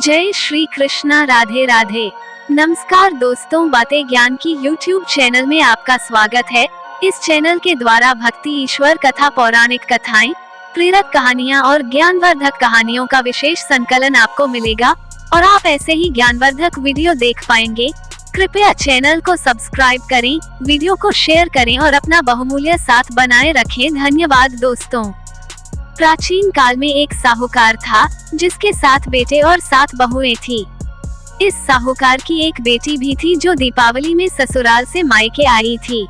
जय श्री कृष्णा। राधे राधे। नमस्कार दोस्तों, बातें ज्ञान की YouTube चैनल में आपका स्वागत है। इस चैनल के द्वारा भक्ति, ईश्वर कथा, पौराणिक कथाएं, प्रेरक कहानियां और ज्ञानवर्धक कहानियों का विशेष संकलन आपको मिलेगा और आप ऐसे ही ज्ञानवर्धक वीडियो देख पाएंगे। कृपया चैनल को सब्सक्राइब करें, वीडियो को शेयर करें और अपना बहुमूल्य साथ बनाए रखें। धन्यवाद दोस्तों। प्राचीन काल में एक साहूकार था जिसके 7 बेटे और 7 बहुएं थी। इस साहूकार की एक बेटी भी थी जो दीपावली में ससुराल से मायके आई थी।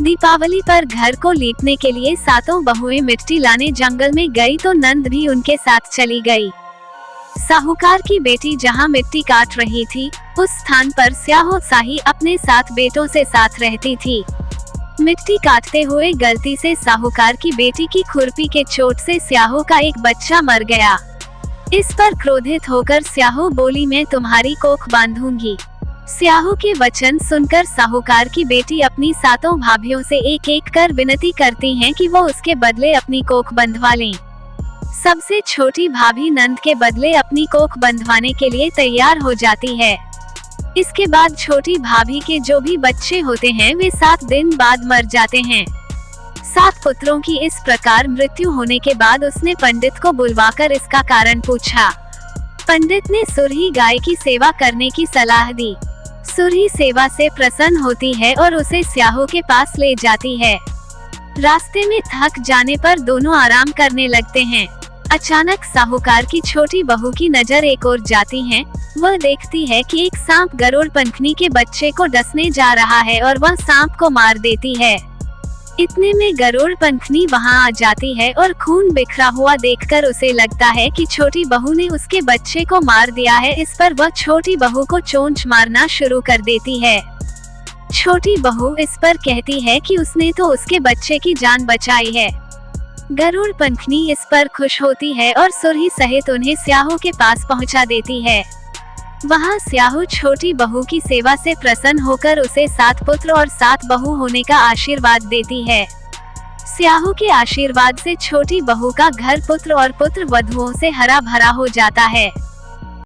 दीपावली पर घर को लीपने के लिए 7 बहुएं मिट्टी लाने जंगल में गई तो नंद भी उनके साथ चली गई। साहूकार की बेटी जहां मिट्टी काट रही थी, उस स्थान पर स्याहो शाही अपने 7 बेटों से साथ रहती थी। मिट्टी काटते हुए गलती से साहूकार की बेटी की खुरपी के चोट से स्याहो का एक बच्चा मर गया। इस पर क्रोधित होकर स्याहो बोली, मैं तुम्हारी कोख बांधूंगी। स्याहो के वचन सुनकर साहूकार की बेटी अपनी 7 भाभियों से एक एक कर विनती करती हैं कि वो उसके बदले अपनी कोख बंधवा लें। सबसे छोटी भाभी नंद के बदले अपनी कोख बंधवाने के लिए तैयार हो जाती है। इसके बाद छोटी भाभी के जो भी बच्चे होते हैं वे 7 दिन बाद मर जाते हैं। 7 पुत्रों की इस प्रकार मृत्यु होने के बाद उसने पंडित को बुलवाकर इसका कारण पूछा। पंडित ने सुरही गाय की सेवा करने की सलाह दी। सुरही सेवा से प्रसन्न होती है और उसे स्याहो के पास ले जाती है। रास्ते में थक जाने पर दोनों आराम करने लगते हैं। अचानक साहूकार की छोटी बहू की नजर एक ओर जाती है। वह देखती है कि एक सांप गरुड़ पंखनी के बच्चे को डसने जा रहा है और वह सांप को मार देती है। इतने में गरुड़ पंखनी वहां आ जाती है और खून बिखरा हुआ देखकर उसे लगता है कि छोटी बहू ने उसके बच्चे को मार दिया है। इस पर वह छोटी बहू को चोंच मारना शुरू कर देती है। छोटी बहू इस पर कहती है कि उसने तो उसके बच्चे की जान बचाई है। गरुड़ पंखनी इस पर खुश होती है और सुरही सहित उन्हें स्याहो के पास पहुंचा देती है। वहां स्याहो छोटी बहू की सेवा से प्रसन्न होकर उसे 7 पुत्र और 7 बहू होने का आशीर्वाद देती है। स्याहो के आशीर्वाद से छोटी बहू का घर पुत्र और पुत्र वधुओं से हरा भरा हो जाता है।